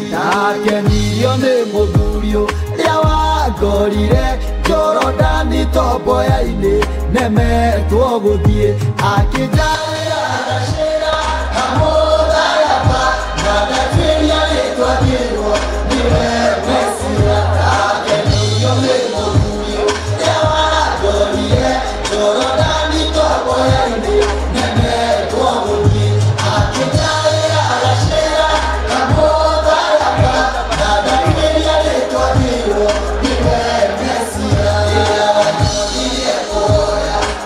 Ndakenirio nĩ mũthurio rĩrĩa wangorire Jorodani tomboya-inĩ nemetwo gũthiĩ akĩnjarĩra gacĩra kamũthayaba na ndatuĩria rĩtwa kĩrwo niwe Mesia. Ndakenirio nĩ mũthurio rĩrĩa wangorire Jorodani tomboya-inĩ nemetwo gũthiĩ akĩnjarĩra gacĩra kamũthayaba na ndatuĩria rĩtwa kĩrwo niwe Mesia.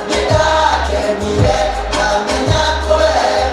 Nĩndakenirie ngamenya kũrĩa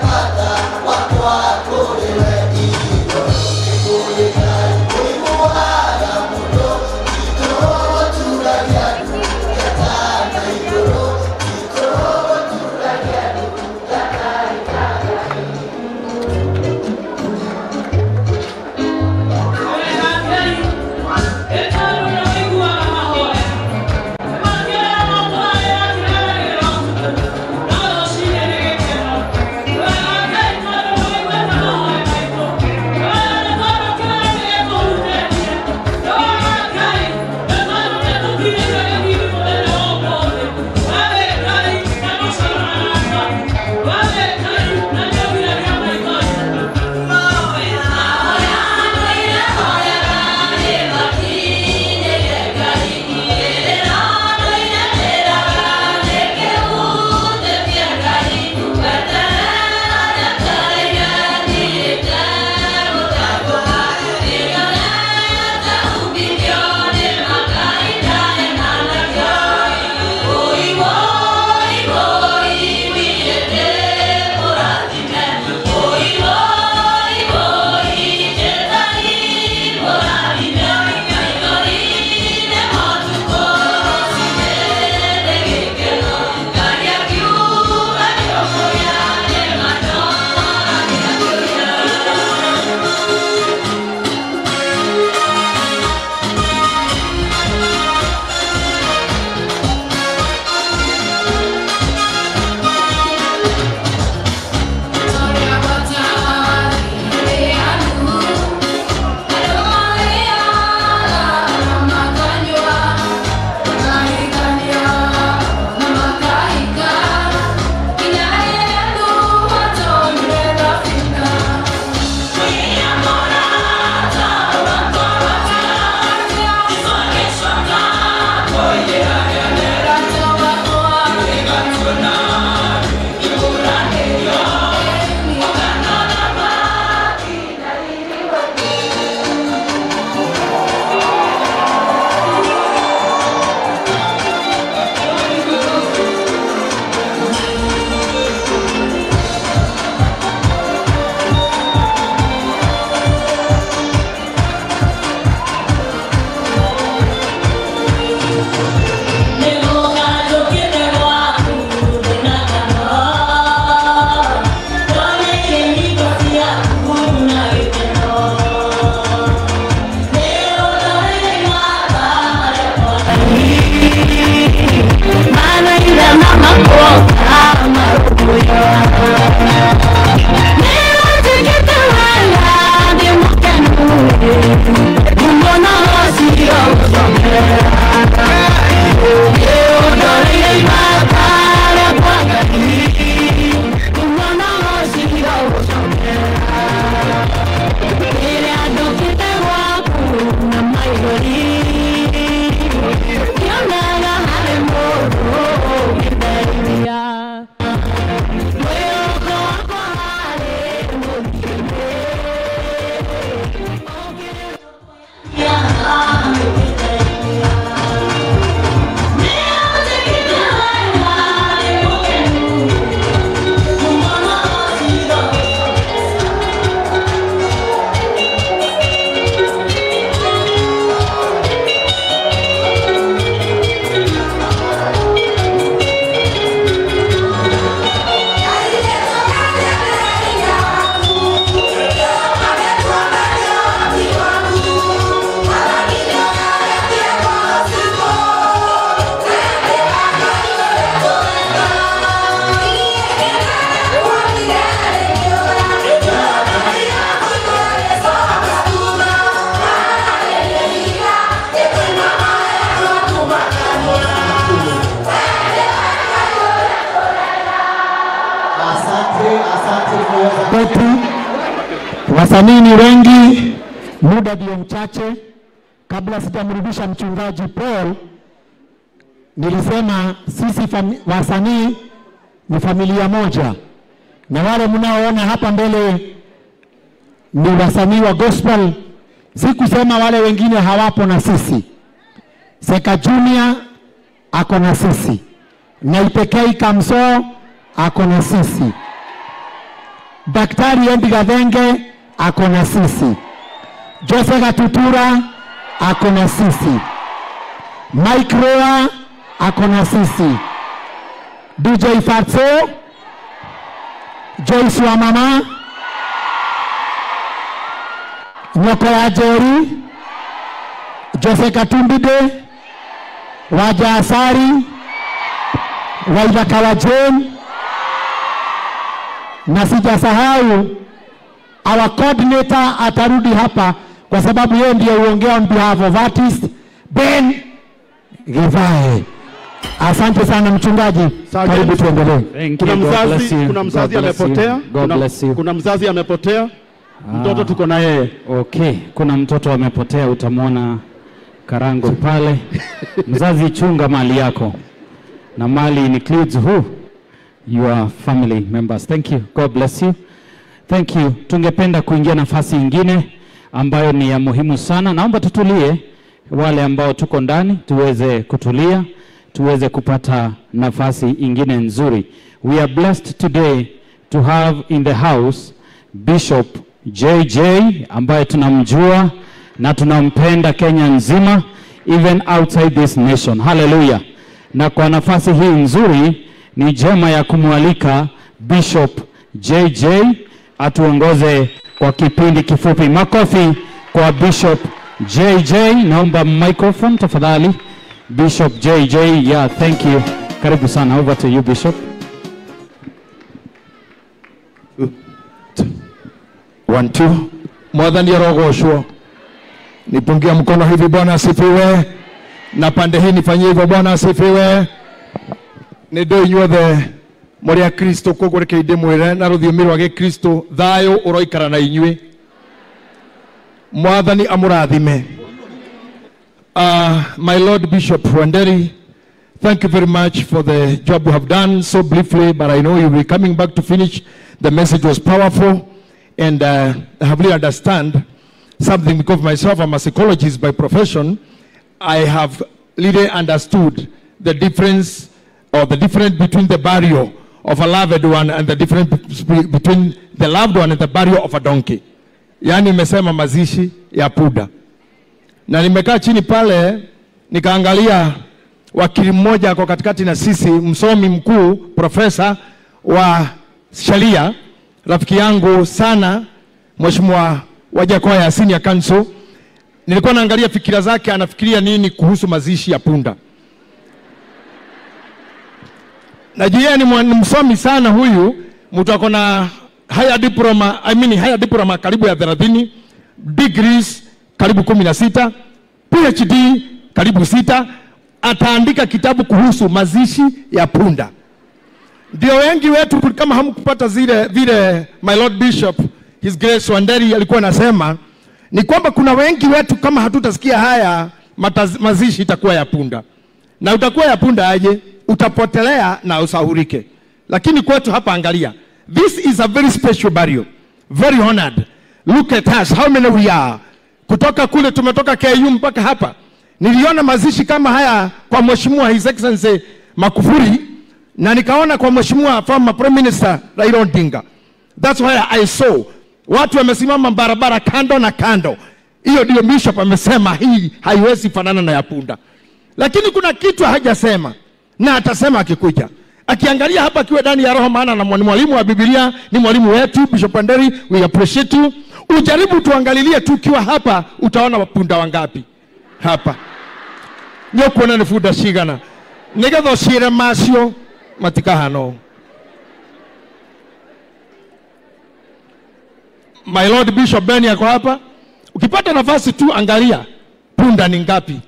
Wasanii ni wengi, muda ndio mchache. Kabla sijamrudisha mchungaji Paul, nilisema sisi wasanii ni familia moja. Na wale mnaoona hapa mbele ni wasanii wa gospel. Sikusema wale wengine hawapo na sisi. Seka Junior ako na sisi. Naipekei Kamso ako na sisi. Daktari Endi Gathenge ako na sisi. Jose Gatutura ako na sisi. Mike Roa ako na sisi. DJ Fatso, Joyce wa Mama, Nyoko ya Jerry, Jose Katumbide, Waja Asari, Waida Kawajen, na sijasahau our coordinator atarudi hapa kwa sababu yeye ndiye uongea on behalf of artists, Ben Givae. Asante sana mchungaji. Karibu tuendelee. Kuna mzazi amepotea. Kuna mzazi amepotea. Mtoto tuko na yeye. Okay, kuna mtoto amepotea, utamwona Karango pale. Mzazi, chunga mali yako. Na mali includes who? Your family members. Thank you. God bless you. Thank you. Tungependa kuingia nafasi nyingine ambayo ni ya muhimu sana. Naomba tutulie, wale ambao tuko ndani tuweze kutulia, tuweze kupata nafasi ingine nzuri. We are blessed today to have in the house Bishop JJ ambaye tunamjua na tunampenda Kenya nzima, even outside this nation. Hallelujah. Na kwa nafasi hii nzuri ni jema ya kumwalika Bishop JJ atuongoze kwa kipindi kifupi. Makofi kwa Bishop JJ. Naomba microphone tafadhali. Bishop JJ, yeah, thank you. Karibu sana. Over to you, Bishop. 1 2. Mwadhani rogoshwo. Nipungia mkono hivi, Bwana asifiwe. Na pande hii nifanyie hivyo, Bwana asifiwe. Nindo inyuothe muri a Kristo kugurekeide mwire na ruthiumi rwa Gikristo, thayo uroikara na inyui. Mwathani amurathime. My Lord Bishop Wanderi, thank you very much for the job you have done so briefly, but I know you'll be coming back to finish. The message was powerful, and I really understand something because myself, I'm a psychologist by profession. I have really understood the difference between the burial of a loved one and the difference between the loved one and the burial of a donkey. Yani nimesema mazishi ya punda. Na nimekaa chini pale nikaangalia wakili mmoja kwa katikati na sisi, msomi mkuu, profesa wa sheria, rafiki yangu sana, Mheshimiwa Wajakoya, Senior Counsel. Nilikuwa naangalia fikira zake, anafikiria nini kuhusu mazishi ya punda. Najua ni msomi sana huyu, mtu akona higher diploma karibu ya 30, degrees karibu 16, PhD karibu 6, ataandika kitabu kuhusu mazishi ya punda. Ndio wengi wetu kama hamkupata vile my Lord Bishop His Grace Wanderi alikuwa anasema, ni kwamba kuna wengi wetu kama hatutasikia haya mazishi itakuwa ya punda. Na utakuwa ya punda aje? Utapotelea na usahurike. Lakini kwetu hapa angalia, this is a very special burial, very honored. Look at us, how many we are. Kutoka kule tumetoka KU mpaka hapa. Niliona mazishi kama haya kwa Mheshimiwa His Excellency Magufuli, na nikaona kwa Mheshimiwa former Prime Minister Raila Odinga. That's why I saw watu wamesimama barabara kando na kando. Hiyo ndio Bishop amesema hii haiwezi fanana na ya punda. Lakini kuna kitu hajasema na atasema akikuja. Akiangalia hapa akiwa ndani ya roho, maana na mwalimu wa Biblia, ni mwalimu wetu Bishop Wanderi, we appreciate you. Ujaribu tuangalilie tu kiwa hapa, utaona wapunda wangapi hapa. Nyokuona ni fuda shigana. Nigetho shire masio matikahano. My Lord Bishop Beni yako hapa. Ukipata nafasi tu angalia punda ni ngapi.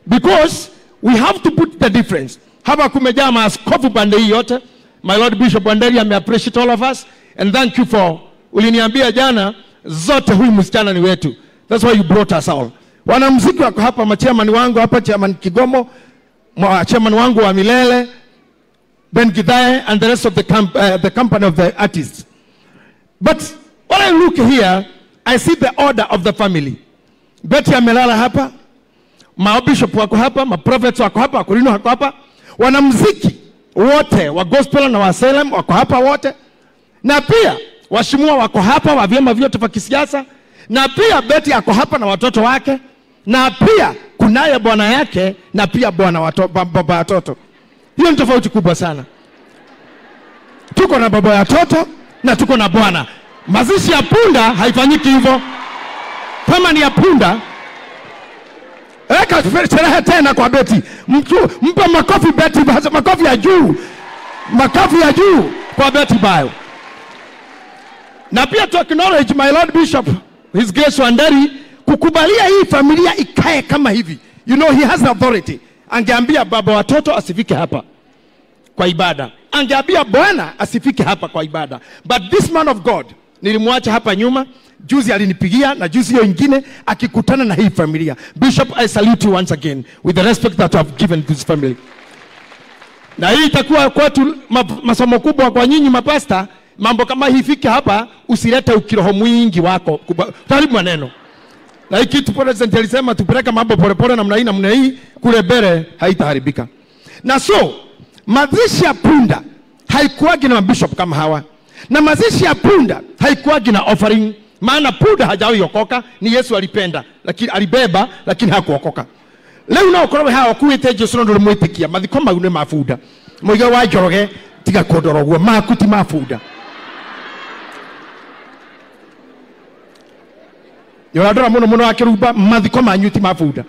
Because we have to put the difference. Hapa kumejaa maaskofu pande hii yote. My Lord Bishop Wanderi, I appreciate all of us and thank you for uliniambia jana zote huyu msichana ni wetu. That's why you brought us all. Wanamuziki wako hapa, machairman wangu hapa, chairman Kigomo, chairman wangu wa Milele, Ben Githae, and the rest of the company of the artists. But when I look here, I see the order of the family. Betty amelala hapa, mabishop wako hapa, maprophets wako hapa, wakulino wako hapa, wanamuziki wote wa gospel na wa Salem wako hapa wote, na pia washimua wako hapa wa vyama vyote vya kisiasa, na pia Betty ako hapa na watoto wake, na pia kunaye bwana yake, na pia bwana baba watoto. Hiyo ni tofauti kubwa sana. Tuko na baba ya watoto na tuko na bwana. Mazishi ya punda haifanyiki hivyo. Kama ni ya punda, eka sherehe tena kwa Betty. Mpa makofi Betty, makofi ya juu. Makofi ya juu kwa Betty Bayo. Na pia to acknowledge my Lord Bishop, His Grace Wanderi, kukubalia hii familia ikae kama hivi. You know he has authority. Angeambia baba watoto asifike hapa kwa ibada. Angeambia bwana asifike hapa kwa ibada. But this man of God, nilimwacha hapa nyuma, juzi alinipigia na juzi hiyo ingine akikutana na hii familia. Bishop, I salute you once again with the respect that you have given to this family. Na hii itakuwa kwetu masomo kubwa kwa nyinyi mapasta. Mambo kama hii fike hapa, usilete ukiroho mwingi wako. Taribu maneno. Na hii kitu president alisema tupeleka mambo polepole namna hii kule mbele haitaharibika. Na so mazishi ya punda haikuwagi na bishop kama hawa. Na mazishi ya punda haikuwagi na offering. Maana punda hajawahi okoka, ni Yesu alipenda, lakini alibeba lakini hakuokoka. Leo na okorowe hawa kuite Jesu ndo mwitikia mathiko maune mafuda. Moiga wa Njoroge tiga kodorogwo makuti mafuda. Yoradora muno akiruba mathiko manyu ti mafuda.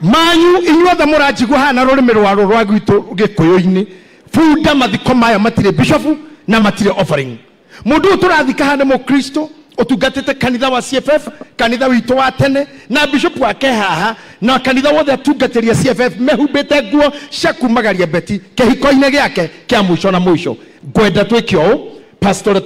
Manyu inyuothe murajigwa hana rurimi rwaro rwa gwitu gikuyu-ini. Fuda mathiko maya matire bishop na matire offering. Mundu turathika hane mo Kristo utungatite kanitha wa CFF, kanitha witu wa tene, na bishop wake haha, na kanitha wothe atungatiria CFF mehumbite nguo ciakumagaria Betty kihiko-ini giake kia mwisho na mwisho. Ngwenda twikio pastor